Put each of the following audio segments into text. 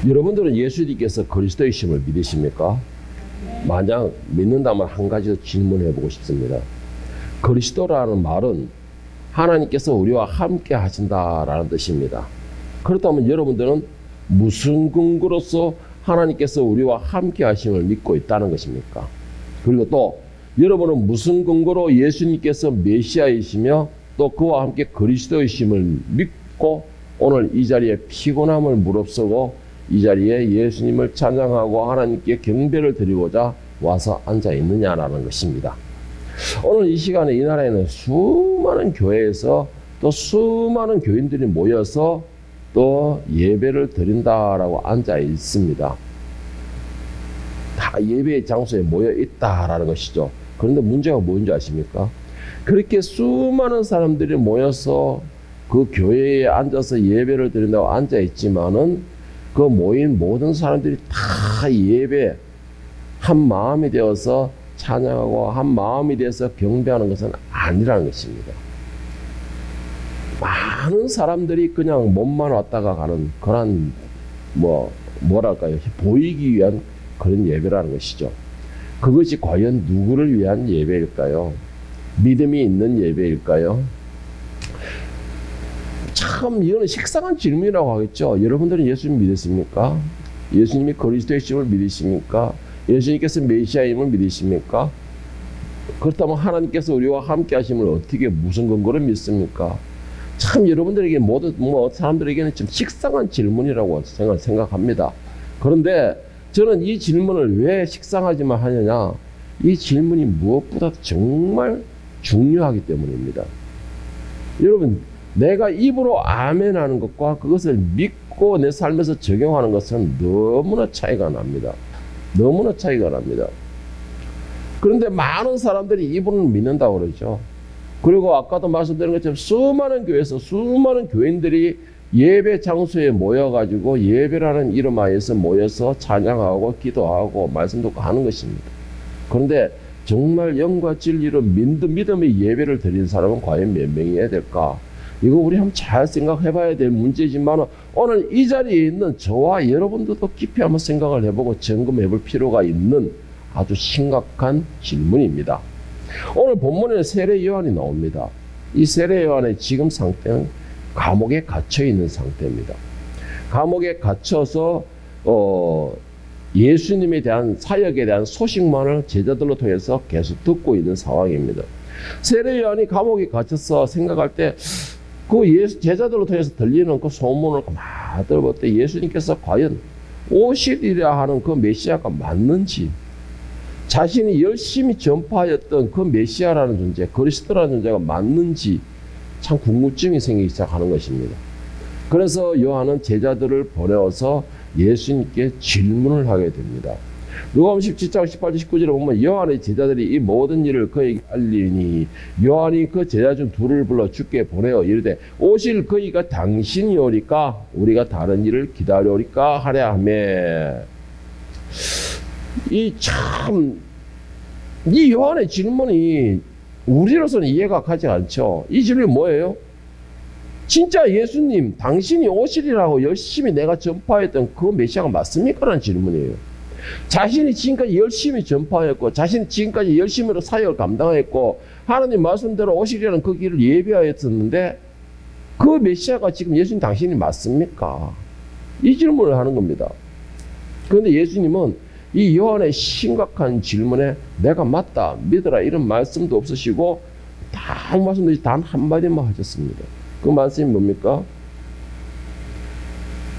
여러분들은 예수님께서 그리스도이심을 믿으십니까? 만약 믿는다면 한 가지 더 질문해 보고 싶습니다. 그리스도라는 말은 하나님께서 우리와 함께 하신다라는 뜻입니다. 그렇다면 여러분들은 무슨 근거로서 하나님께서 우리와 함께 하심을 믿고 있다는 것입니까? 그리고 또 여러분은 무슨 근거로 예수님께서 메시아이시며 또 그와 함께 그리스도이심을 믿고 오늘 이 자리에 피곤함을 무릅쓰고 이 자리에 예수님을 찬양하고 하나님께 경배를 드리고자 와서 앉아 있느냐라는 것입니다. 오늘 이 시간에 이 나라에는 수많은 교회에서 또 수많은 교인들이 모여서 또 예배를 드린다라고 앉아 있습니다. 다 예배의 장소에 모여 있다라는 것이죠. 그런데 문제가 뭔지 아십니까? 그렇게 수많은 사람들이 모여서 그 교회에 앉아서 예배를 드린다고 앉아 있지만은 그 모인 모든 사람들이 다 예배 한 마음이 되어서 찬양하고 한 마음이 되어서 경배하는 것은 아니라는 것입니다. 많은 사람들이 그냥 몸만 왔다가 가는 그런 뭐랄까요, 보이기 위한 그런 예배라는 것이죠. 그것이 과연 누구를 위한 예배일까요? 믿음이 있는 예배일까요? 참 이거는 식상한 질문이라고 하겠죠. 여러분들은 예수님 믿으십니까? 예수님이 그리스도이심을 믿으십니까? 예수님께서 메시아임을 믿으십니까? 그렇다면 하나님께서 우리와 함께 하심을 어떻게 무슨 근거로 믿습니까? 참 여러분들에게 모두 사람들에게는 좀 식상한 질문이라고 생각합니다. 그런데 저는 이 질문을 왜 식상하지만 하느냐? 이 질문이 무엇보다 정말 중요하기 때문입니다. 여러분, 내가 입으로 아멘 하는 것과 그것을 믿고 내 삶에서 적용하는 것은 너무나 차이가 납니다. 너무나 차이가 납니다. 그런데 많은 사람들이 입으로는 믿는다고 그러죠. 그리고 아까도 말씀드린 것처럼 수많은 교회에서 수많은 교인들이 예배 장소에 모여가지고 예배라는 이름 하에서 모여서 찬양하고 기도하고 말씀 듣고 하는 것입니다. 그런데 정말 영과 진리로 믿음의 예배를 드리는 사람은 과연 몇 명이어야 될까? 이거 우리 한번 잘 생각해 봐야 될 문제지만 오늘 이 자리에 있는 저와 여러분들도 깊이 한번 생각을 해보고 점검해 볼 필요가 있는 아주 심각한 질문입니다. 오늘 본문에 세례 요한이 나옵니다. 이 세례 요한의 지금 상태는 감옥에 갇혀 있는 상태입니다. 감옥에 갇혀서 예수님에 대한 사역에 대한 소식만을 제자들로 통해서 계속 듣고 있는 상황입니다. 세례 요한이 감옥에 갇혀서 생각할 때 그 제자들로 통해서 들리는 그 소문을 막 들어볼 때 예수님께서 과연 오시리라 하는 그 메시아가 맞는지, 자신이 열심히 전파하였던 그 메시아라는 존재, 그리스도라는 존재가 맞는지 참 궁금증이 생기기 시작하는 것입니다. 그래서 요한은 제자들을 보내어서 예수님께 질문을 하게 됩니다. 누가복음 17장 18절 19절에 보면 요한의 제자들이 이 모든 일을 그에게 알리니 요한이 그 제자 중 둘을 불러 주께 보내어 이르되 오실 그이가 당신이오리까 우리가 다른 일을 기다려오리까 하랴 하며, 이 요한의 질문이 우리로서는 이해가 가지 않죠. 이 질문이 뭐예요? 진짜 예수님 당신이 오시리라고 열심히 내가 전파했던 그 메시아가 맞습니까? 라는 질문이에요. 자신이 지금까지 열심히 전파했고 자신이 지금까지 열심히로 사역을 감당했고 하나님 말씀대로 오시리라는 그 길을 예비하였었는데 그 메시아가 지금 예수님 당신이 맞습니까? 이 질문을 하는 겁니다. 그런데 예수님은 이 요한의 심각한 질문에 내가 맞다 믿어라 이런 말씀도 없으시고 다 말씀도 단 한마디만 하셨습니다. 그 말씀이 뭡니까?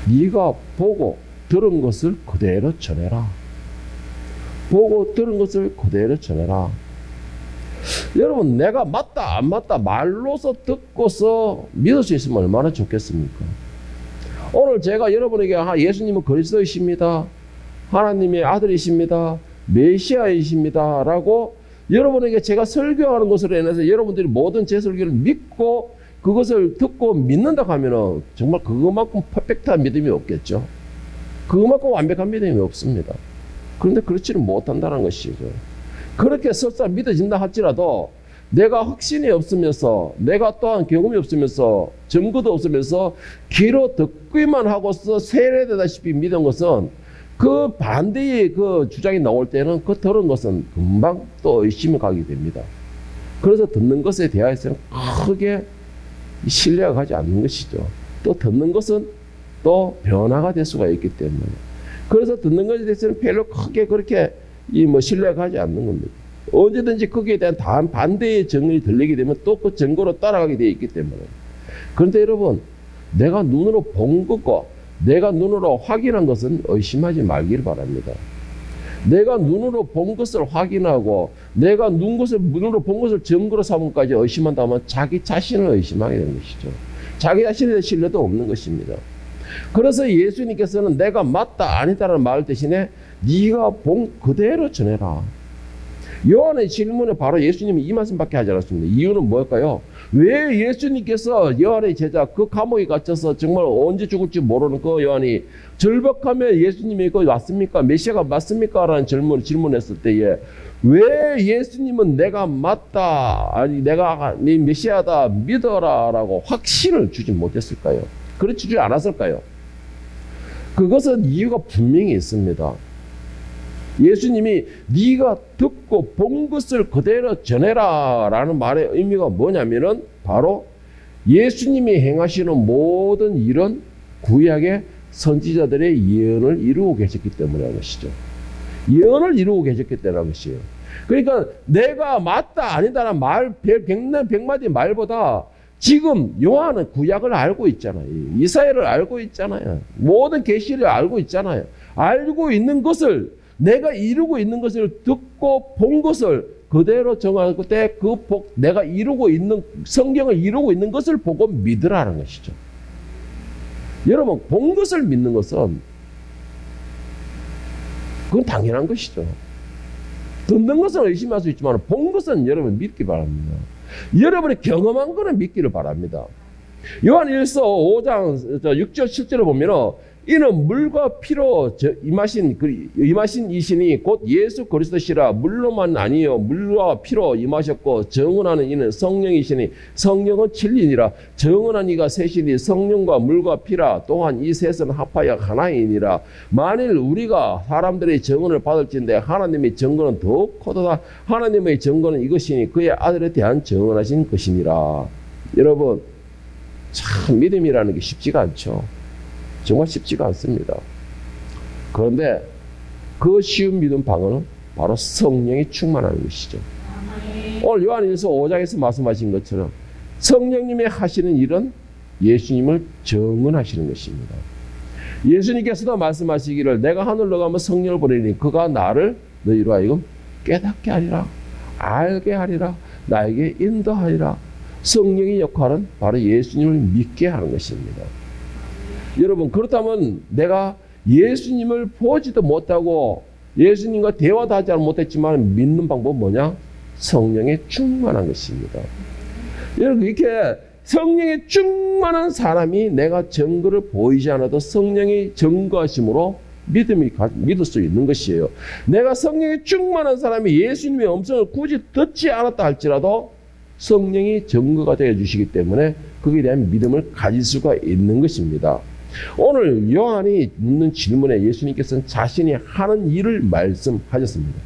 네가 보고 들은 것을 그대로 전해라. 보고 들은 것을 그대로 전해라. 여러분, 내가 맞다 안 맞다 말로서 듣고서 믿을 수 있으면 얼마나 좋겠습니까? 오늘 제가 여러분에게 예수님은 그리스도이십니다, 하나님의 아들이십니다, 메시아이십니다 라고 여러분에게 제가 설교하는 것으로 인해서 여러분들이 모든 제 설교를 믿고 그것을 듣고 믿는다 하면은 정말 그것만큼 퍼펙트한 믿음이 없겠죠. 그것만큼 완벽한 믿음이 없습니다. 그런데 그렇지는 못한다는 것이죠. 그렇게 설사 믿어진다 할지라도 내가 확신이 없으면서, 내가 또한 경험이 없으면서, 증거도 없으면서 귀로 듣기만 하고서 세례되다시피 믿은 것은 그 반대의 그 주장이 나올 때는 그 들은 것은 금방 또 의심이 가게 됩니다. 그래서 듣는 것에 대해서는 크게 신뢰가 가지 않는 것이죠. 또 듣는 것은 또 변화가 될 수가 있기 때문에. 그래서 듣는 것에 대해서는 별로 크게 그렇게 신뢰가 가지 않는 겁니다. 언제든지 거기에 대한 반대의 정론이 들리게 되면 또 그 증거로 따라가게 되어 있기 때문에. 그런데 여러분, 내가 눈으로 본 것과 내가 눈으로 확인한 것은 의심하지 말기를 바랍니다. 내가 눈으로 본 것을 확인하고 내가 눈으로 본 것을 증거로 삼은까지 의심한다면 자기 자신을 의심하게 되는 것이죠. 자기 자신에 대한 신뢰도 없는 것입니다. 그래서 예수님께서는 내가 맞다 아니다라는 말 대신에 네가 본 그대로 전해라. 요한의 질문에 바로 예수님이 이 말씀밖에 하지 않았습니다. 이유는 뭘까요? 왜 예수님께서 요한의 제자 그 감옥에 갇혀서 정말 언제 죽을지 모르는 그 요한이 절박하며 예수님이 거기 왔습니까? 메시아가 맞습니까? 라는 질문했을 때에 왜 예수님은 내가 맞다, 아니 내가 네 메시아다 믿어라 라고 확신을 주지 못했을까요? 그렇게 주지 않았을까요? 그것은 이유가 분명히 있습니다. 예수님이 네가 듣고 본 것을 그대로 전해라 라는 말의 의미가 뭐냐면은 바로 예수님이 행하시는 모든 일은 구약의 선지자들의 예언을 이루고 계셨기 때문이라는 것이죠. 예언을 이루고 계셨기 때문이라는 것이에요. 그러니까 내가 맞다 아니다라는 말, 백마디 말보다 지금 요한은 구약을 알고 있잖아요. 이사야를 알고 있잖아요. 모든 계시를 알고 있잖아요. 알고 있는 것을 내가 이루고 있는 것을 듣고 본 것을 그대로 정할 때 내가 이루고 있는 성경을 이루고 있는 것을 보고 믿으라는 것이죠. 여러분, 본 것을 믿는 것은 그건 당연한 것이죠. 듣는 것은 의심할 수 있지만 본 것은 여러분 믿기 바랍니다. 여러분이 경험한 거는 믿기를 바랍니다. 요한 1서 5장 6절 7절을 보면은 이는 물과 피로 임하신 이신이 곧 예수 그리스도시라. 물로만 아니요 물과 피로 임하셨고 정언하는 이는 성령이시니 성령은 진리니라. 정언한 이가 셋이니 성령과 물과 피라. 또한 이 셋은 합하여 하나이니라. 만일 우리가 사람들의 정언을 받을진대 하나님의 정언은 더욱 커도다. 하나님의 정언은 이것이니 그의 아들에 대한 정언하신 것이니라. 여러분, 참 믿음이라는 게 쉽지가 않죠. 정말 쉽지가 않습니다. 그런데 그 쉬운 믿음 방어는 바로 성령이 충만하는 것이죠. 오늘 요한일서 5장에서 말씀하신 것처럼 성령님이 하시는 일은 예수님을 정언하시는 것입니다. 예수님께서도 말씀하시기를 내가 하늘로 가면 성령을 보내니 그가 나를 너희로 하여금 깨닫게 하리라, 알게 하리라, 나에게 인도하리라. 성령의 역할은 바로 예수님을 믿게 하는 것입니다. 여러분, 그렇다면 내가 예수님을 보지도 못하고 예수님과 대화도 하지 못했지만 믿는 방법은 뭐냐? 성령에 충만한 것입니다. 여러분, 이렇게 성령에 충만한 사람이 내가 증거를 보이지 않아도 성령이 증거하심으로 믿을 수 있는 것이에요. 내가 성령에 충만한 사람이 예수님의 음성을 굳이 듣지 않았다 할지라도 성령이 증거가 되어 주시기 때문에 거기에 대한 믿음을 가질 수가 있는 것입니다. 오늘 요한이 묻는 질문에 예수님께서는 자신이 하는 일을 말씀하셨습니다.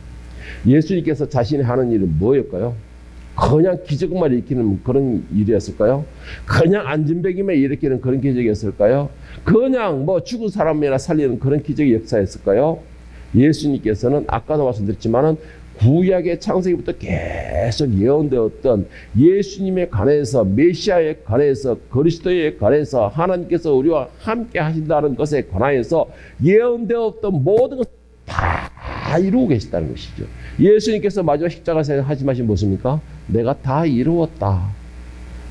예수님께서 자신이 하는 일은 뭐였을까요? 그냥 기적만 일으키는 그런 일이었을까요? 그냥 안진뱅이만 일으키는 그런 기적이었을까요? 그냥 죽은 사람이나 살리는 그런 기적의 역사였을까요? 예수님께서는 아까도 말씀드렸지만은 구약의 창세기부터 계속 예언되었던 예수님에 관해서, 메시아에 관해서, 그리스도에 관해서, 하나님께서 우리와 함께 하신다는 것에 관하여서 예언되었던 모든 것을 다 이루고 계시다는 것이죠. 예수님께서 마지막 십자가에서 하신 무엇입니까? 내가 다 이루었다.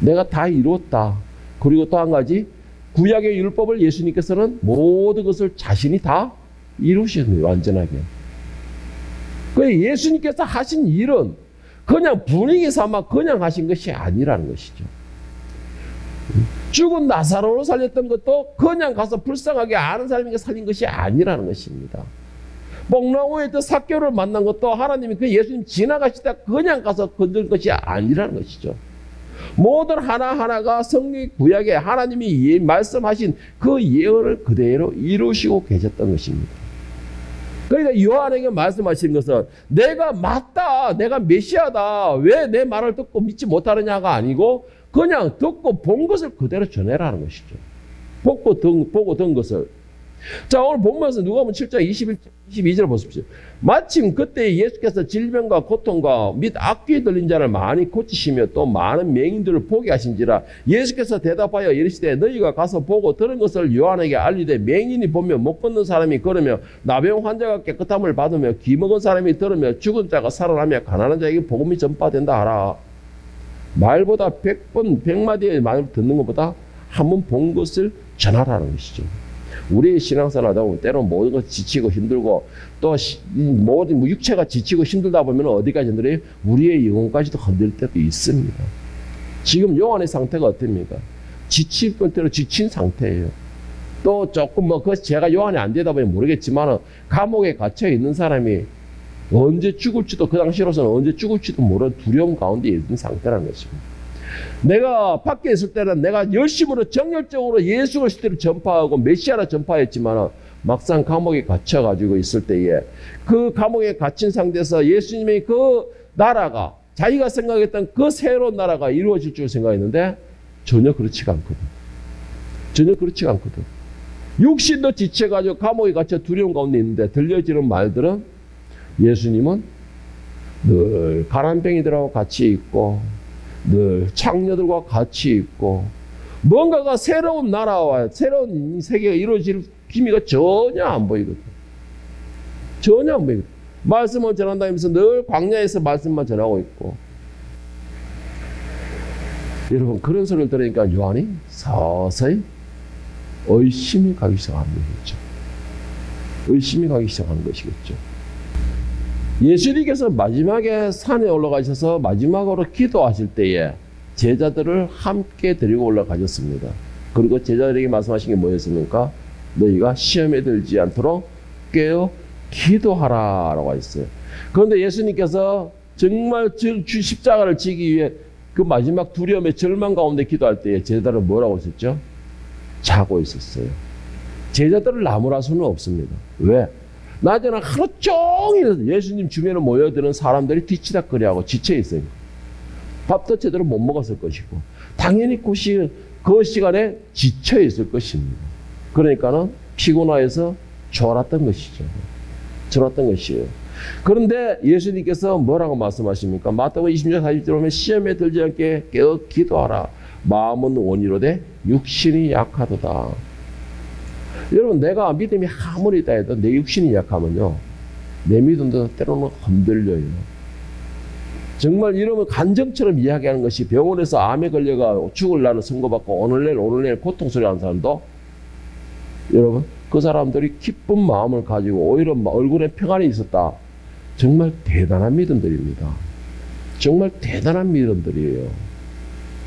내가 다 이루었다. 그리고 또 한 가지, 구약의 율법을 예수님께서는 모든 것을 자신이 다 이루셨네요. 완전하게. 예수님께서 하신 일은 그냥 분위기 삼아 그냥 하신 것이 아니라는 것이죠. 죽은 나사로를 살렸던 것도 그냥 가서 불쌍하게 아는 사람에게 살린 것이 아니라는 것입니다. 뽕나무에 있던 삭개를 만난 것도 하나님이 그 예수님 지나가시다 그냥 가서 건든 것이 아니라는 것이죠. 모든 하나하나가 성경 구약에 하나님이 말씀하신 그 예언을 그대로 이루시고 계셨던 것입니다. 그러니까 요한에게 말씀하신 것은 내가 맞다, 내가 메시아다, 왜 내 말을 듣고 믿지 못하느냐가 아니고 그냥 듣고 본 것을 그대로 전해라는 것이죠. 보고 든 것을. 자, 오늘 본문에서 누가복음 7장 22절 보십시오. 마침 그때 예수께서 질병과 고통과 및 악귀에 들린 자를 많이 고치시며 또 많은 맹인들을 보게 하신지라 예수께서 대답하여 이르시되 너희가 가서 보고 들은 것을 요한에게 알리되 맹인이 보며 못 걷는 사람이 걸으며 나병 환자가 깨끗함을 받으며 귀 먹은 사람이 들으며 죽은 자가 살아나며 가난한 자에게 복음이 전파된다 하라. 말보다 100번 100마디의 말을 듣는 것보다 한 번 본 것을 전하라는 것이죠. 우리의 신앙생활 하다 보면 때로는 모든 것이 지치고 힘들고 또 모든 육체가 지치고 힘들다 보면 어디까지 흔들어요? 우리의 영혼까지도 흔들 때도 있습니다. 지금 요한의 상태가 어떻습니까? 지친 상태예요. 또 조금 제가 요한이 안 되다 보니 모르겠지만 감옥에 갇혀 있는 사람이 언제 죽을지도 그 당시로서는 언제 죽을지도 모르는 두려움 가운데 있는 상태라는 것입니다. 내가 밖에 있을 때는 내가 열심으로 정열적으로 예수 그리스도를 전파하고 메시아를 전파했지만 막상 감옥에 갇혀가지고 있을 때에 그 감옥에 갇힌 상태에서 예수님의 그 나라가 자기가 생각했던 그 새로운 나라가 이루어질 줄 생각했는데 전혀 그렇지가 않거든. 전혀 그렇지가 않거든. 육신도 지쳐가지고 감옥에 갇혀 두려움 가운데 있는데 들려지는 말들은 예수님은 늘 가난뱅이들하고 같이 있고 늘 창녀들과 같이 있고 뭔가가 새로운 나라와 새로운 세계가 이루어질 기미가 전혀 안 보이거든. 전혀 안 보이거든. 말씀을 전한다면서 늘 광야에서 말씀만 전하고 있고. 여러분 그런 소리를 들으니까 요한이 서서히 의심이 가기 시작하는 것이죠. 의심이 가기 시작하는 것이겠죠. 예수님께서 마지막에 산에 올라가셔서 마지막으로 기도하실 때에 제자들을 함께 데리고 올라가셨습니다. 그리고 제자들에게 말씀하신 게 뭐였습니까? 너희가 시험에 들지 않도록 깨어 기도하라라고 했어요. 그런데 예수님께서 정말 십자가를 지기 위해 그 마지막 두려움의 절망 가운데 기도할 때에 제자들은 뭐라고 했었죠? 자고 있었어요. 제자들을 나무랄 수는 없습니다. 왜? 낮에는 하루 종일 예수님 주변에 모여드는 사람들이 뒤치다거리하고 지쳐있어요. 밥도 제대로 못 먹었을 것이고 당연히 그 시간에 지쳐있을 것입니다. 그러니까는 피곤해서 졸았던 것이죠. 졸았던 것이에요. 그런데 예수님께서 뭐라고 말씀하십니까? 마태복음 20장 40절 보면 시험에 들지 않게 깨어 기도하라. 마음은 원이로되 육신이 약하도다. 여러분 내가 믿음이 아무리 있다 해도 내 육신이 약하면요 내 믿음도 때로는 흔들려요. 정말 이러면 간정처럼 이야기하는 것이 병원에서 암에 걸려가 죽을 날을 선고받고 오늘 내일 고통스러워 하는 사람도 여러분 그 사람들이 기쁜 마음을 가지고 오히려 얼굴에 평안이 있었다. 정말 대단한 믿음들입니다. 정말 대단한 믿음들이에요.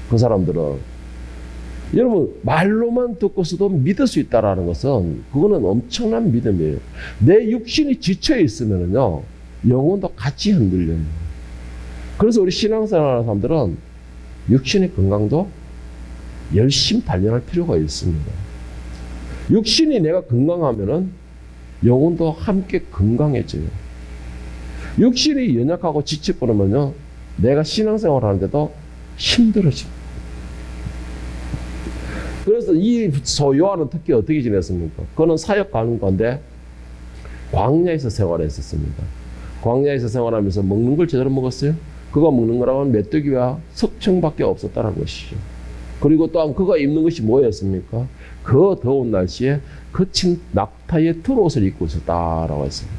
그 사람들은 여러분 말로만 듣고서도 믿을 수 있다는 것은 그거는 엄청난 믿음이에요. 내 육신이 지쳐 있으면요 영혼도 같이 흔들려요. 그래서 우리 신앙생활하는 사람들은 육신의 건강도 열심히 단련할 필요가 있습니다. 육신이 내가 건강하면은 영혼도 함께 건강해져요. 육신이 연약하고 지쳐버리면요 내가 신앙생활 하는데도 힘들어집니다. 그래서 이 요한은 특히 어떻게 지냈습니까? 그는 사역 가는 건데 광야에서 생활했었습니다. 광야에서 생활하면서 먹는 걸 제대로 먹었어요? 그가 먹는 거라고는 메뚜기와 석청밖에 없었다는 것이죠. 그리고 또한 그가 입는 것이 뭐였습니까? 그 더운 날씨에 거친 낙타의 털옷을 입고 있었다라고 했습니다.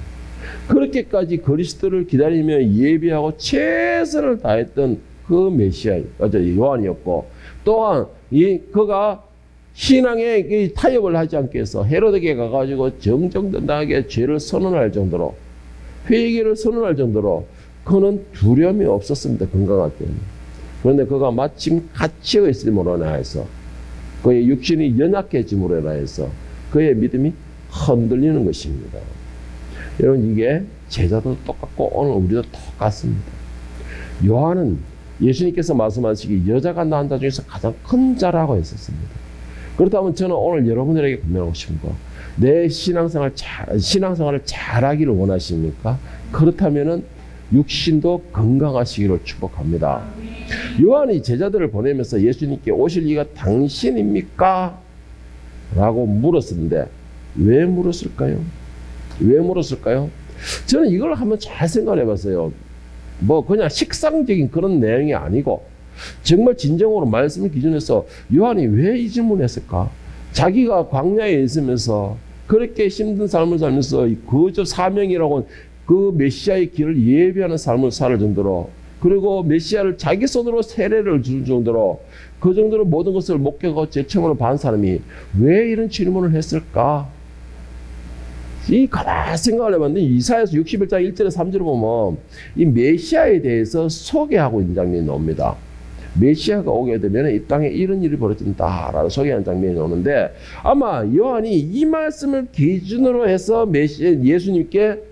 그렇게까지 그리스도를 기다리며 예비하고 최선을 다했던 그 메시아, 요한이었고 또한 그가 신앙에 타협을 하지 않게 해서 헤로데에게 가가지고 정정당당하게 죄를 선언할 정도로 회개를 선언할 정도로 그는 두려움이 없었습니다. 건강할 때는. 그런데 그가 마침 갇혀 있음으로 인하여서 그의 육신이 연약해짐으로 인하여서 그의 믿음이 흔들리는 것입니다. 여러분 이게 제자도 똑같고 오늘 우리도 똑같습니다. 요한은 예수님께서 말씀하시기 여자가 낳은 자 중에서 가장 큰 자라고 했었습니다. 그렇다면 저는 오늘 여러분들에게 권면하고 싶은 거, 내 신앙생활을 잘하기를 원하십니까? 그렇다면은 육신도 건강하시기를 축복합니다. 요한이 제자들을 보내면서 예수님께 오실 이가 당신입니까? 라고 물었었는데 왜 물었을까요? 왜 물었을까요? 저는 이걸 한번 잘 생각해 봤어요. 뭐 그냥 식상적인 그런 내용이 아니고 정말 진정으로 말씀을 기준해서 요한이 왜 이 질문을 했을까? 자기가 광야에 있으면서 그렇게 힘든 삶을 살면서 그저 사명이라고 그 메시아의 길을 예비하는 삶을 살 정도로, 그리고 메시아를 자기 손으로 세례를 줄 정도로, 그 정도로 모든 것을 목격하고 제청으로 반 사람이 왜 이런 질문을 했을까? 이 가만히 생각을 해봤는데 이사야서 61장 1절에 3절을 보면 이 메시아에 대해서 소개하고 있는 장면이 나옵니다. 메시아가 오게 되면 이 땅에 이런 일이 벌어진다라고 소개하는 장면이 나오는데, 아마 요한이 이 말씀을 기준으로 해서 예수님께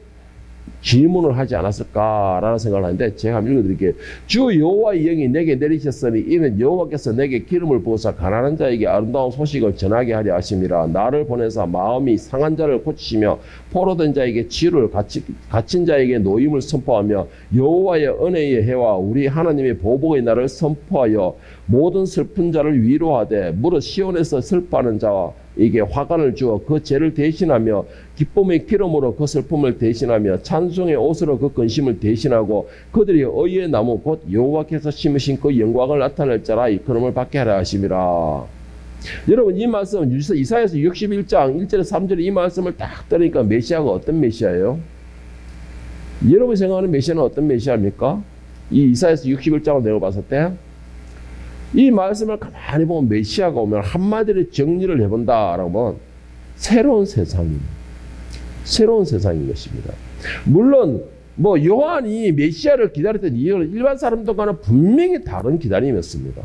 질문을 하지 않았을까라는 생각을 하는데, 제가 한번 읽어드릴게요. 주 여호와의 영이 내게 내리셨으니 이는 여호와께서 내게 기름을 부어서 가난한 자에게 아름다운 소식을 전하게 하려 하심이라. 나를 보내사 마음이 상한 자를 고치시며 포로된 자에게 치유를, 갇힌 자에게 노임을 선포하며 여호와의 은혜의 해와 우리 하나님의 보복의 날을 선포하여 모든 슬픈 자를 위로하되 무릇 시온에서 슬퍼하는 자와 이게 화관을 주어 그 죄를 대신하며 기쁨의 기름으로 그 슬픔을 대신하며 찬송의 옷으로 그 근심을 대신하고 그들이 의의 나무 곧 여호와께서 심으신 그 영광을 나타낼 자라 이끌음을 받게 하라 하심이라. 여러분 이 말씀 이사야서 61장 1절에 3절에 이 말씀을 딱 들으니까 메시아가 어떤 메시아예요? 여러분이 생각하는 메시아는 어떤 메시아입니까? 이 이사야서 61장을 내려봤을 때 이 말씀을 가만히 보면 메시아가 오면 한마디로 정리를 해본다라고 하면 새로운 세상인 것입니다. 물론 뭐 요한이 메시아를 기다렸던 이유는 일반 사람들과는 분명히 다른 기다림이었습니다.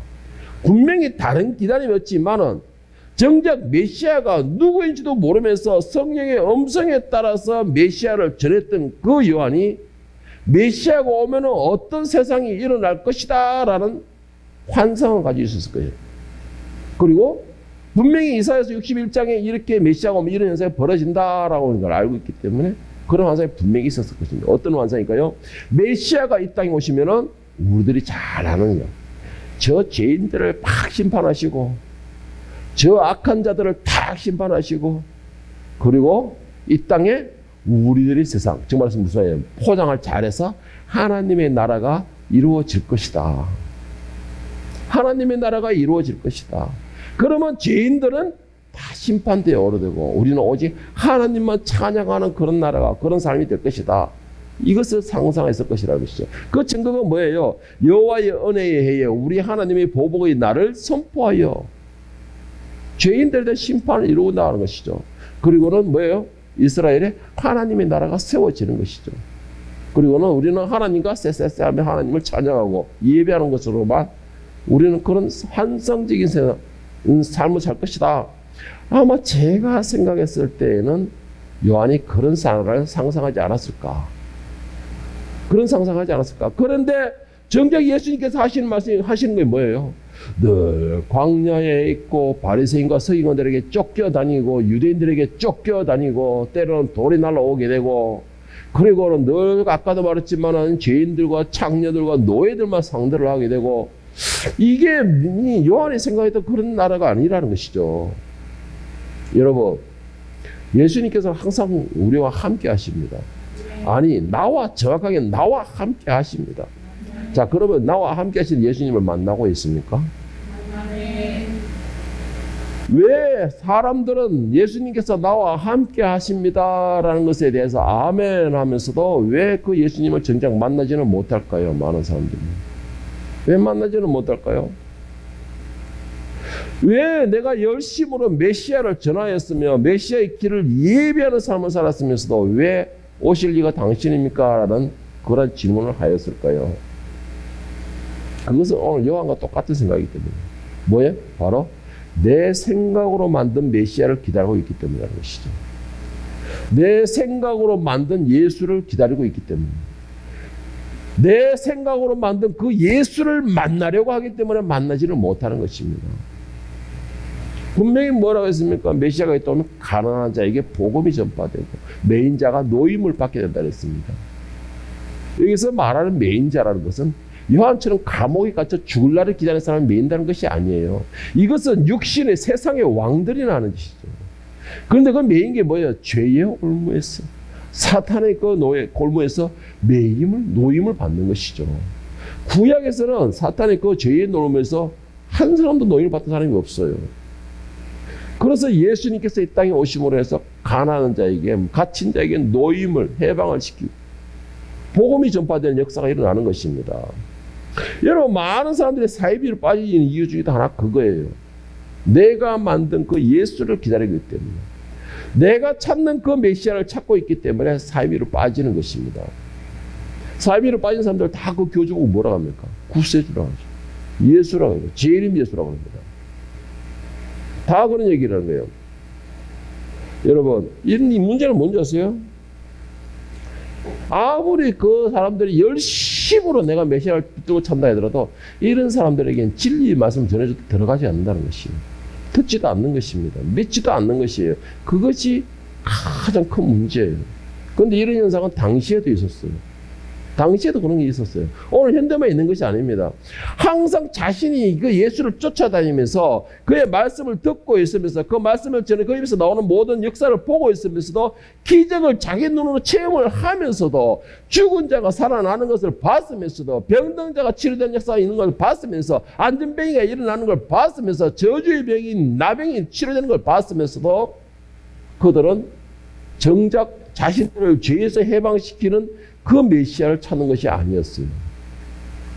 분명히 다른 기다림이었지만은 정작 메시아가 누구인지도 모르면서 성령의 음성에 따라서 메시아를 전했던 그 요한이 메시아가 오면은 어떤 세상이 일어날 것이다라는 환상을 가지고 있었을 거예요. 그리고 분명히 이사야서 61장에 이렇게 메시아가 오면 이런 현상이 벌어진다라고 하는 걸 알고 있기 때문에 그런 환상이 분명히 있었을 것입니다. 어떤 환상일까요? 메시아가 이 땅에 오시면은 우리들이 잘 아는 거, 저 죄인들을 팍 심판하시고 저 악한 자들을 탁 심판하시고, 그리고 이 땅에 우리들의 세상, 정말 무슨 말이에요? 포장을 잘해서 하나님의 나라가 이루어질 것이다. 하나님의 나라가 이루어질 것이다. 그러면 죄인들은 다 심판대에 오르되고 우리는 오직 하나님만 찬양하는 그런 나라가, 그런 삶이 될 것이다. 이것을 상상했을 것이라는 것이죠. 그 증거가 뭐예요? 여호와의 은혜의 해에 우리 하나님의 보복의 날을 선포하여 죄인들에 대한 심판을 이루어나가는 것이죠. 그리고는 뭐예요? 이스라엘에 하나님의 나라가 세워지는 것이죠. 그리고는 우리는 하나님과 쎄쎄쎄하며 하나님을 찬양하고 예배하는 것으로만 우리는 그런 환상적인 삶을 살 것이다. 아마 제가 생각했을 때에는 요한이 그런 상황을 상상하지 않았을까. 그런데 정작 예수님께서 하시는 게 뭐예요? 늘 광야에 있고 바리새인과 서기관들에게 쫓겨다니고 유대인들에게 쫓겨다니고 때로는 돌이 날아오게 되고, 그리고는 늘 아까도 말했지만은 죄인들과 창녀들과 노예들만 상대를 하게 되고, 이게 요한이 생각했던 그런 나라가 아니라는 것이죠. 여러분, 예수님께서 항상 우리와 함께 하십니다. 아니, 정확하게 나와 함께 하십니다. 자, 그러면 나와 함께 하신 예수님을 만나고 있습니까? 왜 사람들은 예수님께서 나와 함께 하십니다라는 것에 대해서 아멘 하면서도 왜 그 예수님을 정작 만나지는 못할까요? 많은 사람들이. 왜 만나지는 못할까요? 왜 내가 열심으로 메시아를 전하였으며 메시아의 길을 예비하는 삶을 살았으면서도 왜 오실 이가 당신입니까? 라는 그런 질문을 하였을까요? 그것은 오늘 요한과 똑같은 생각이기 때문에. 뭐예요? 바로 내 생각으로 만든 메시아를 기다리고 있기 때문이라는 것이죠. 내 생각으로 만든 예수를 기다리고 있기 때문에, 내 생각으로 만든 그 예수를 만나려고 하기 때문에 만나지를 못하는 것입니다. 분명히 뭐라고 했습니까? 메시아가 있다면 가난한 자에게 복음이 전파되고 매인자가 노임을 받게 된다 그랬습니다. 여기서 말하는 매인자라는 것은 요한처럼 감옥에 갇혀 죽을 날을 기다리는 사람을 매인다는 것이 아니에요. 이것은 육신의 세상의 왕들이나 하는 짓이죠. 그런데 그 매인 게 뭐예요? 죄의 올무에서, 사탄의 그 골무에서 노임을 받는 것이죠. 구약에서는 사탄의 그 죄의 노임에서 한 사람도 노임을 받던 사람이 없어요. 그래서 예수님께서 이 땅에 오심으로 해서 가난한 자에게, 갇힌 자에게 노임을, 해방을 시키고 복음이 전파되는 역사가 일어나는 것입니다. 여러분, 많은 사람들이 사이비로 빠지는 이유 중에 하나 그거예요. 내가 만든 그 예수를 기다리고 있기 때문에, 내가 찾는 그 메시아를 찾고 있기 때문에 사이비로 빠지는 것입니다. 사이비로 빠진 사람들 다 그 교주고 뭐라고 합니까? 구세주라고 하죠. 예수라고 해요. 재림 예수라고 합니다. 다 그런 얘기를 하는 거예요. 여러분, 이 문제는 뭔지 아세요? 아무리 그 사람들이 열심으로 내가 메시아를 붙들고 찬다 하더라도 이런 사람들에게는 진리의 말씀을 전해줘도 들어가지 않는다는 것이에요. 듣지도 않는 것입니다. 믿지도 않는 것이에요. 그것이 가장 큰 문제예요. 그런데 이런 현상은 당시에도 있었어요. 당시에도 그런 게 있었어요. 오늘 현대만 있는 것이 아닙니다. 항상 자신이 그 예수를 쫓아다니면서 그의 말씀을 듣고 있으면서 그 말씀을 전해 그 입에서 나오는 모든 역사를 보고 있으면서도 기적을 자기 눈으로 체험을 하면서도 죽은 자가 살아나는 것을 봤으면서도 병든 자가 치료되는 역사가 있는 것을 봤으면서 안전병이가 일어나는 걸 봤으면서 저주의 병인 나병이 치료되는 걸 봤으면서도 그들은 정작 자신들을 죄에서 해방시키는 그 메시아를 찾는 것이 아니었어요.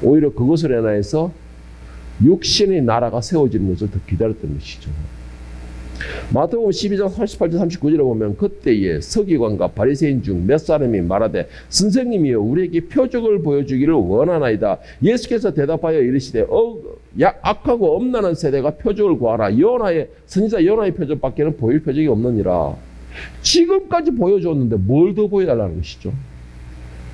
오히려 그것을 인하여서 육신의 나라가 세워지는 것을 더 기다렸던 것이죠. 마태복음 12장 38절 39절에 보면 그때에 서기관과 바리새인 중 몇 사람이 말하되 선생님이여 우리에게 표적을 보여주기를 원하나이다. 예수께서 대답하여 이르시되 악하고 엄난한 세대가 표적을 구하라. 선지자 요나의 표적밖에는 보일 표적이 없느니라. 지금까지 보여줬는데 뭘 더 보여달라는 것이죠.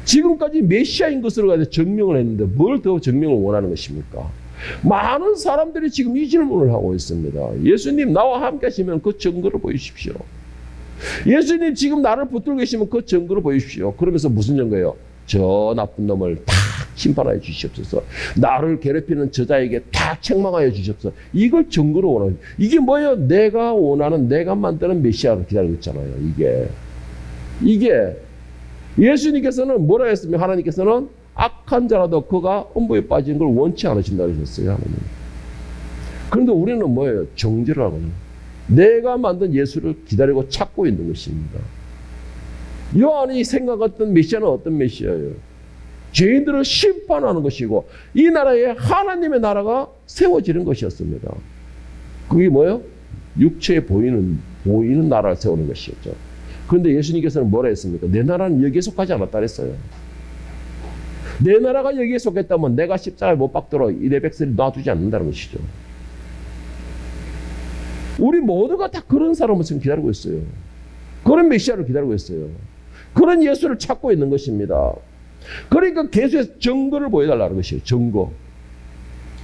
지금까지 메시아인 것으로 가서 증명을 했는데 뭘 더 증명을 원하는 것입니까? 많은 사람들이 지금 이 질문을 하고 있습니다. 예수님 나와 함께 하시면 그 증거를 보여주십시오. 예수님 지금 나를 붙들고 계시면 그 증거를 보여주십시오. 그러면서 무슨 증거예요? 저 나쁜 놈을 다 심판하여 주시옵소서. 나를 괴롭히는 저자에게 다 책망하여 주시옵소서. 이걸 증거로 원하는, 이게 뭐예요? 내가 원하는, 내가 만드는 메시아를 기다리고 있잖아요. 이게 예수님께서는 뭐라 했습니까? 하나님께서는 악한 자라도 그가 음부에 빠진 걸 원치 않으신다 그러셨어요. 하나님. 그런데 우리는 뭐예요? 정죄라고요. 내가 만든 예수를 기다리고 찾고 있는 것입니다. 요한이 생각했던 메시아는 어떤 메시아예요? 죄인들을 심판하는 것이고 이 나라에 하나님의 나라가 세워지는 것이었습니다. 그게 뭐예요? 육체에 보이는 나라를 세우는 것이었죠. 그런데 예수님께서는 뭐라 했습니까? 내 나라는 여기에 속하지 않았다 그랬어요. 내 나라가 여기에 속했다면 내가 십자가에 못 박도록 이 내 백성을 놔두지 않는다는 것이죠. 우리 모두가 다 그런 사람을 지금 기다리고 있어요. 그런 메시아를 기다리고 있어요. 그런 예수를 찾고 있는 것입니다. 그러니까 계속해서 증거를 보여달라는 것이에요. 증거.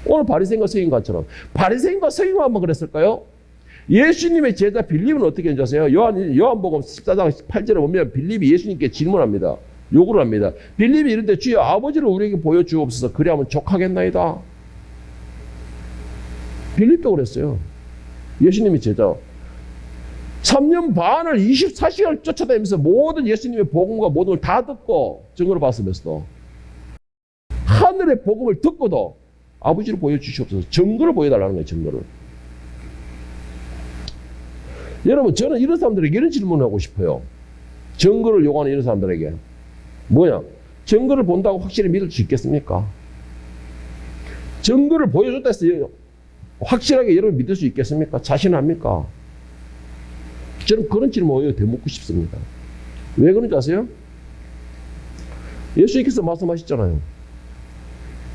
오늘 바리새인과 서기관처럼 바리새인과 서기관만 그랬을까요? 예수님의 제자 빌립은 어떻게 했는지 아세요? 요한복음 14장 8절에 보면 빌립이 예수님께 질문합니다. 요구를 합니다. 빌립이 이런데 주여 아버지를 우리에게 보여주옵소서. 그리하면 족하겠나이다. 빌립도 그랬어요. 예수님의 제자. 3년 반을 24시간을 쫓아다니면서 모든 예수님의 복음과 모든 걸 다 듣고 증거를 봤으면서도 하늘의 복음을 듣고도 아버지를 보여주시옵소서. 증거를 보여달라는 거예요. 증거를. 여러분, 저는 이런 사람들에게 이런 질문을 하고 싶어요. 증거를 요구하는 이런 사람들에게. 뭐냐? 증거를 본다고 확실히 믿을 수 있겠습니까? 증거를 보여줬다 해서 확실하게 여러분 믿을 수 있겠습니까? 자신합니까? 저는 그런 질문을 더 묻고 싶습니다. 왜 그런지 아세요? 예수님께서 말씀하셨잖아요.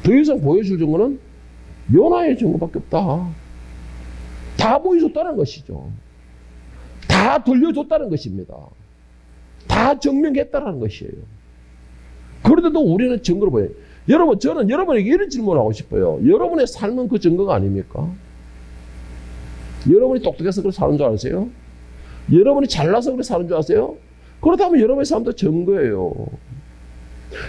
더 이상 보여줄 증거는 요나의 증거밖에 없다. 다 보여줬다는 것이죠. 다 들려줬다는 것입니다. 다 증명했다라는 것이에요. 그런데도 우리는 증거를 보여요. 여러분, 저는 여러분에게 이런 질문을 하고 싶어요. 여러분의 삶은 그 증거가 아닙니까? 여러분이 똑똑해서 그렇게 사는 줄 아세요? 여러분이 잘나서 그렇게 사는 줄 아세요? 그렇다면 여러분의 삶도 증거예요.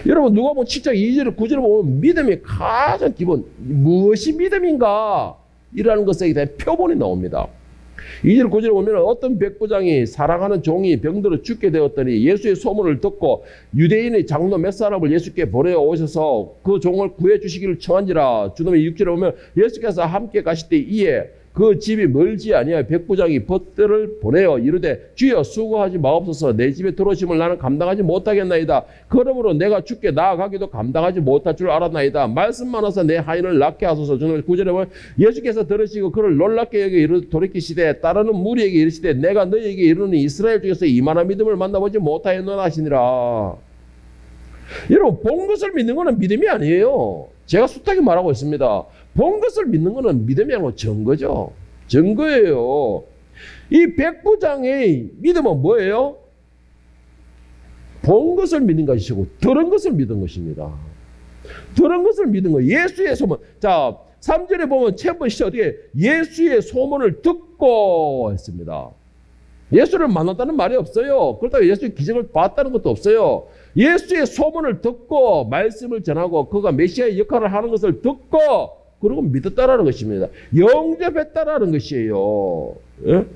여러분, 누가 보면 7장 2절, 9절을 보면 믿음의 가장 기본, 무엇이 믿음인가? 이라는 것에 대한 표본이 나옵니다. 2절 9절에 보면 어떤 백부장이 사랑하는 종이 병들어 죽게 되었더니 예수의 소문을 듣고 유대인의 장로 몇 사람을 예수께 보내어 오셔서 그 종을 구해 주시기를 청한지라. 주님의 6절에 보면 예수께서 함께 가실 때 이에 그 집이 멀지 아니하여 백부장이 벗들을 보내어 이르되 주여 수고하지 마옵소서. 내 집에 들어오심을 나는 감당하지 못하겠나이다. 그러므로 내가 주께 나아가기도 감당하지 못할 줄 알았나이다. 말씀만 하사 내 하인을 낫게 하소서. 주님 9절에 보면 예수께서 들으시고 그를 놀랍게 여겨 이르 돌이키시되 따르는 무리에게 이르시되 내가 너희에게 이르니 이스라엘 중에서 이만한 믿음을 만나보지 못하였노라 하시니라. 여러분, 본 것을 믿는 것은 믿음이 아니에요. 제가 숱하게 말하고 있습니다. 본 것을 믿는 것은 믿음이 아니고 증거죠. 증거예요. 이 백부장의 믿음은 뭐예요? 본 것을 믿는 것이고 들은 것을 믿은 것입니다. 들은 것을 믿은 거. 예수의 소문. 자, 3절에 보면 최번 시작 어떻게 예수의 소문을 듣고 했습니다. 예수를 만났다는 말이 없어요. 그렇다고 예수의 기적을 봤다는 것도 없어요. 예수의 소문을 듣고 말씀을 전하고 그가 메시아의 역할을 하는 것을 듣고 그리고 믿었다라는 것입니다. 영접했다라는 것이에요. 예?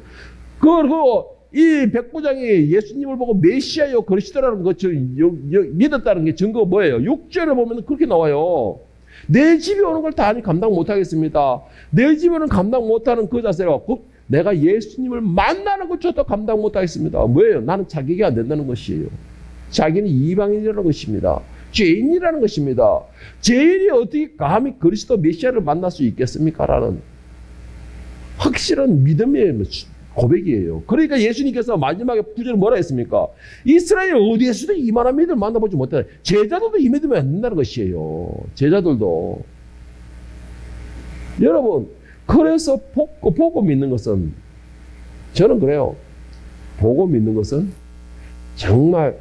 그리고 이 백부장이 예수님을 보고 메시아요 그리스도라는 것을 믿었다는 게 증거가 뭐예요? 6절에 보면 그렇게 나와요. 내 집에 오는 걸 다 감당 못하겠습니다. 내 집에는 감당 못하는 그 자세가 내가 예수님을 만나는 것조차도 감당 못하겠습니다. 뭐예요? 나는 자격이 안 된다는 것이에요. 자기는 이방인이라는 것입니다. 죄인이라는 것입니다. 죄인이 어떻게 감히 그리스도 메시아를 만날 수 있겠습니까? 라는 확실한 믿음의 고백이에요. 그러니까 예수님께서 마지막에 9절에 뭐라 했습니까? 이스라엘 어디에서도 이만한 믿음을 만나보지 못한다. 제자들도 이 믿으면 안 된다는 것이에요. 제자들도. 여러분, 그래서 보고 믿는 것은, 저는 그래요. 보고 믿는 것은 정말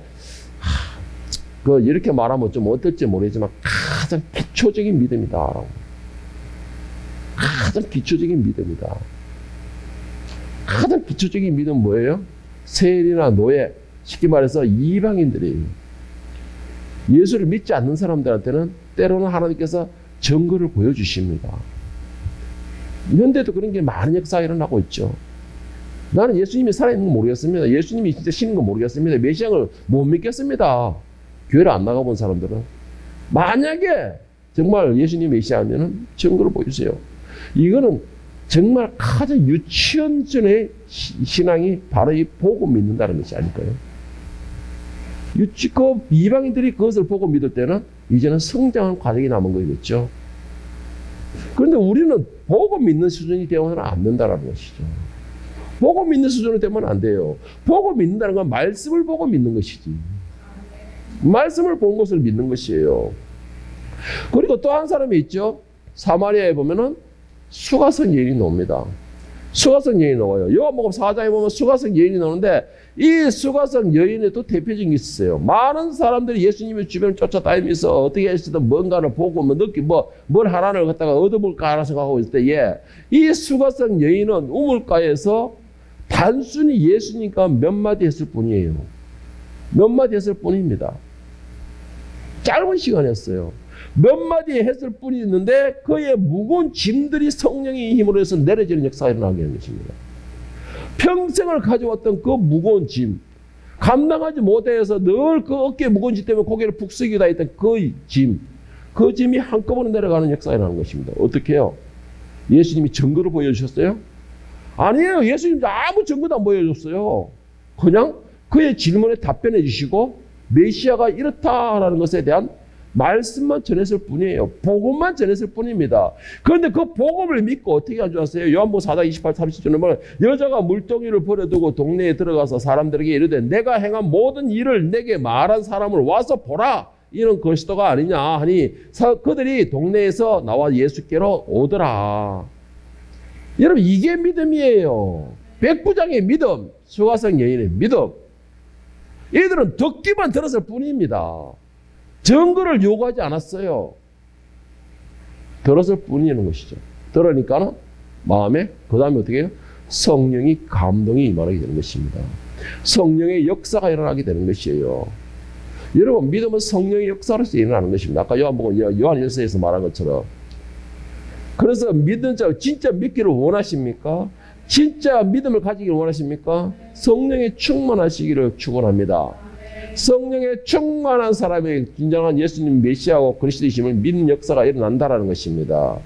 이렇게 말하면 좀 어떨지 모르겠지만 가장 기초적인 믿음이다. 가장 기초적인 믿음이다. 가장 기초적인 믿음은 뭐예요? 세리나 노예, 쉽게 말해서 이방인들이 예수를 믿지 않는 사람들한테는 때로는 하나님께서 증거를 보여주십니다. 현대도 그런 게 많은 역사가 일어나고 있죠. 나는 예수님이 살아있는 거 모르겠습니다. 예수님이 진짜 신인 거 모르겠습니다. 메시아를 못 믿겠습니다. 교회를 안 나가본 사람들은. 만약에 정말 예수님 메시아면 증거를 보여주세요. 이거는 정말 가장 유치원전의 신앙이 바로 이 보고 믿는다는 것이 아닐까요? 이방인들이 그것을 보고 믿을 때는 이제는 성장하는 과정이 남은 거겠죠. 그런데 우리는 보고 믿는 수준이 되어서는 안 된다는 것이죠. 보고 믿는 수준이 되면 안 돼요. 보고 믿는다는 건 말씀을 보고 믿는 것이지. 말씀을 본 것을 믿는 것이에요. 그리고 또 한 사람이 있죠. 사마리아에 보면은 수가성 여인이 나옵니다. 수가성 여인이 나와요. 요한복음 4장에 보면 수가성 여인이 나오는데 이 수가성 여인의 또 대표적인 게 있어요. 많은 사람들이 예수님의 주변을 쫓아다니면서 어떻게 해서든 뭔가를 보고 뭘 하나를 갖다가 얻어볼까 하나 생각하고 있을 때에 이 수가성 여인은 우물가에서 단순히 예수님과 몇 마디 했을 뿐이에요. 몇 마디 했을 뿐입니다. 짧은 시간이었어요. 몇 마디 했을 뿐이 있는데 그의 무거운 짐들이 성령의 힘으로 해서 내려지는 역사가 일어나게 되는 것입니다. 평생을 가져왔던 그 무거운 짐, 감당하지 못해서 늘 그 어깨에 무거운 짐 때문에 고개를 푹 숙이다 했던 그 짐이 한꺼번에 내려가는 역사가 일어나는 것입니다. 어떻게 해요? 예수님이 증거를 보여주셨어요? 아니에요. 예수님 아무 증거도 안 보여줬어요. 그냥 그의 질문에 답변해 주시고 메시아가 이렇다라는 것에 대한 말씀만 전했을 뿐이에요. 복음만 전했을 뿐입니다. 그런데 그 복음을 믿고 어떻게 가져왔어요? 요한복음 4장 28, 30절에 보면 여자가 물동이를 버려두고 동네에 들어가서 사람들에게 이르되 내가 행한 모든 일을 내게 말한 사람을 와서 보라. 이는 그리스도가 아니냐 하니 그들이 동네에서 나와 예수께로 오더라. 여러분, 이게 믿음이에요. 백부장의 믿음, 수가성 여인의 믿음. 이들은 듣기만 들었을 뿐입니다. 증거를 요구하지 않았어요. 들었을 뿐이라는 것이죠. 들으니까는 마음에 그 다음에 어떻게 해요? 성령이 감동이 임하게 되는 것입니다. 성령의 역사가 일어나게 되는 것이에요. 여러분, 믿음은 성령의 역사로서 일어나는 것입니다. 아까 요한 1서에서 말한 것처럼. 그래서 믿는 자, 진짜 믿기를 원하십니까? 진짜 믿음을 가지기를 원하십니까? 성령에 충만하시기를 축원합니다. 성령에 충만한 사람이 진정한 예수님 메시아고 그리스도이심을 믿는 역사가 일어난다라는 것입니다.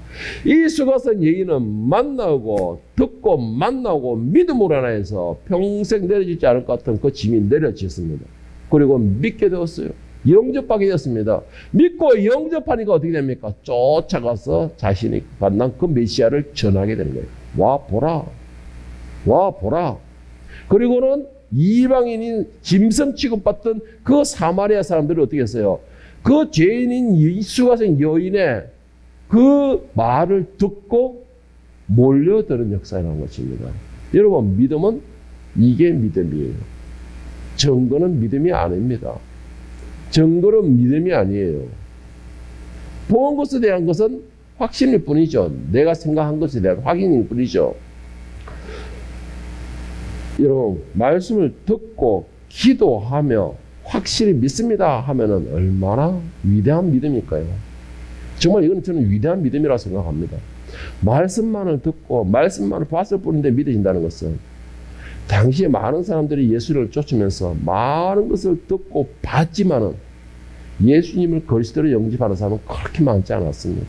이 수가성 여인은 만나고 듣고 만나고 믿음으로 인해서 평생 내려지지 않을 것 같은 그 짐이 내려졌습니다. 그리고 믿게 되었어요. 영접하게 되었습니다. 믿고 영접하니까 어떻게 됩니까? 쫓아가서 자신이 만난 그 메시아를 전하게 되는 거예요. 와 보라. 와 보라. 그리고는 이방인인 짐승 취급받던 그 사마리아 사람들이 어떻게 했어요? 그 죄인인 수가성 여인의 그 말을 듣고 몰려드는 역사라는 것입니다. 여러분, 믿음은 이게 믿음이에요. 증거는 믿음이 아닙니다. 증거는 믿음이 아니에요. 본 것에 대한 것은 확신일 뿐이죠. 내가 생각한 것에 대한 확인일 뿐이죠. 여러분, 말씀을 듣고 기도하며 확실히 믿습니다 하면은 얼마나 위대한 믿음일까요? 정말 이건 저는 위대한 믿음이라고 생각합니다. 말씀만을 듣고 말씀만을 봤을 뿐인데 믿어진다는 것은 당시에 많은 사람들이 예수를 쫓으면서 많은 것을 듣고 봤지만은 예수님을 그리스도로 영접하는 사람은 그렇게 많지 않았습니다.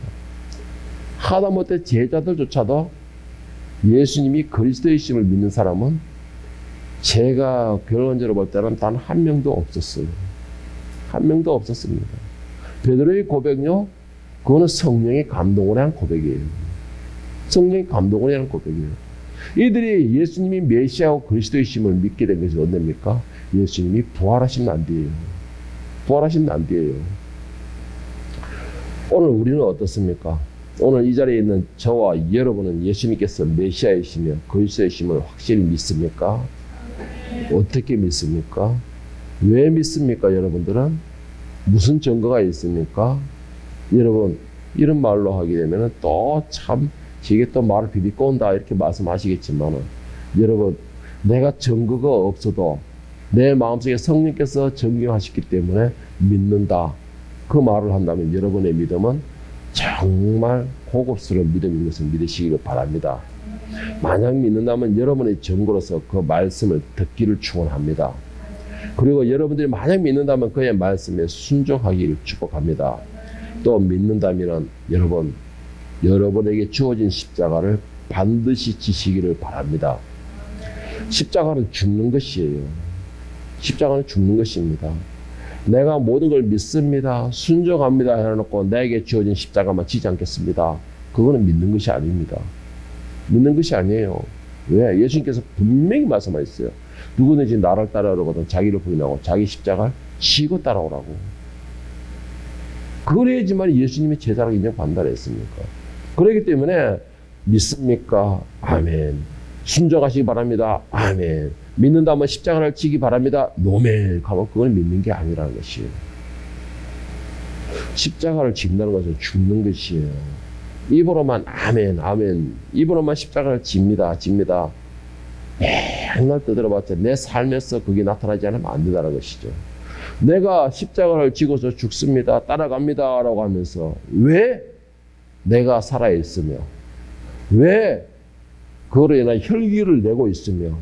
하다못해 제자들조차도 예수님이 그리스도이심을 믿는 사람은 제가 결론적으로 볼 때는 단 한 명도 없었어요. 한 명도 없었습니다. 베드로의 고백요, 그거는 성령의 감동을 한 고백이에요. 성령의 감동을 한 고백이에요. 이들이 예수님이 메시아고 그리스도이심을 믿게 된 것이 언제입니까? 예수님이 부활하신 난 뒤에요. 부활하신 난 뒤에요. 오늘 우리는 어떻습니까? 오늘 이 자리에 있는 저와 여러분은 예수님께서 메시아이시며 그리스도이심을 확실히 믿습니까? 어떻게 믿습니까? 왜 믿습니까, 여러분들은? 무슨 증거가 있습니까? 여러분, 이런 말로 하게 되면 또 참, 이게 또 말을 비비고 온다, 이렇게 말씀하시겠지만은, 여러분, 내가 증거가 없어도 내 마음속에 성령께서 증명하셨기 때문에 믿는다. 그 말을 한다면 여러분의 믿음은 정말 고급스러운 믿음인 것을 믿으시기를 바랍니다. 만약 믿는다면 여러분의 증거로서 그 말씀을 듣기를 축원합니다. 그리고 여러분들이 만약 믿는다면 그의 말씀에 순종하기를 축복합니다. 또 믿는다면 여러분에게 주어진 십자가를 반드시 지시기를 바랍니다. 십자가는 죽는 것이에요. 십자가는 죽는 것입니다. 내가 모든 걸 믿습니다, 순종합니다 해놓고 내게 주어진 십자가만 지지 않겠습니다. 그거는 믿는 것이 아닙니다. 믿는 것이 아니에요. 왜? 예수님께서 분명히 말씀하셨어요. 누구든지 나를 따라오거든 자기를 부인하고 자기 십자가를 지고 따라오라고. 그래야지만 예수님의 제자라고 인정받는다 했습니까? 그렇기 때문에 믿습니까? 아멘. 순종하시기 바랍니다. 아멘. 믿는다면 십자가를 지기 바랍니다. 노멘. 가면 그건 믿는 게 아니라는 것이에요. 십자가를 진다는 것은 죽는 것이에요. 입으로만 아멘, 아멘. 입으로만 십자가를 집니다. 맨날 떠들어봤자 내 삶에서 그게 나타나지 않으면 안 된다는 것이죠. 내가 십자가를 지고서 죽습니다, 따라갑니다 라고 하면서 왜 내가 살아있으며, 왜 그거로 인한 혈기를 내고 있으며,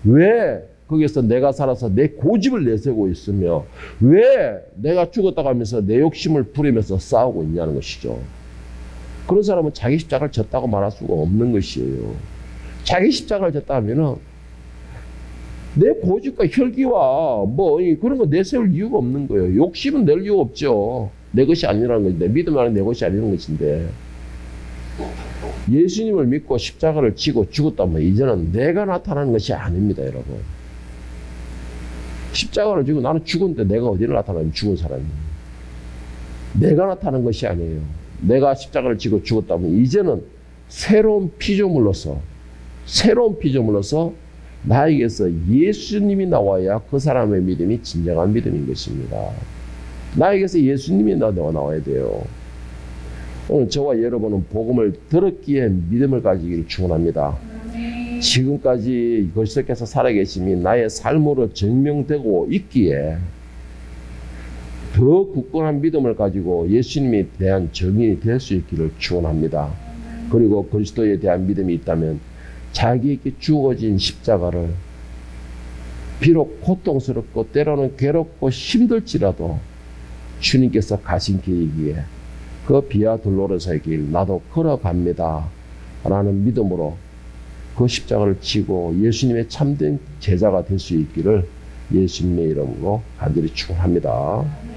왜 거기서 내가 살아서 내 고집을 내세우고 있으며, 왜 내가 죽었다고 하면서 내 욕심을 부리면서 싸우고 있냐는 것이죠. 그런 사람은 자기 십자가를 졌다고 말할 수가 없는 것이에요. 자기 십자가를 졌다 하면은 내 고집과 혈기와 그런 거 내세울 이유가 없는 거예요. 욕심은 낼 이유가 없죠. 내 것이 아니라는 것인데, 믿음 안에 내 것이 아니라는 것인데, 예수님을 믿고 십자가를 지고 죽었다면 이제는 내가 나타나는 것이 아닙니다, 여러분. 십자가를 지고 나는 죽었는데 내가 어디를 나타나면 죽은 사람이에요. 내가 나타나는 것이 아니에요. 내가 십자가를 지고 죽었다면 이제는 새로운 피조물로서 나에게서 예수님이 나와야 그 사람의 믿음이 진정한 믿음인 것입니다. 나에게서 예수님이 나와야 돼요. 오늘 저와 여러분은 복음을 들었기에 믿음을 가지기를 축원합니다. 지금까지 그리스도께서 살아계심이 나의 삶으로 증명되고 있기에 더 굳건한 믿음을 가지고 예수님에 대한 증인이 될 수 있기를 축원합니다. 그리고 그리스도에 대한 믿음이 있다면 자기에게 주어진 십자가를 비록 고통스럽고 때로는 괴롭고 힘들지라도 주님께서 가신 길이기에 그 비아 돌로로서의 길 나도 걸어갑니다 라는 믿음으로 그 십자가를 지고 예수님의 참된 제자가 될 수 있기를 예수님의 이름으로 간절히 축원합니다.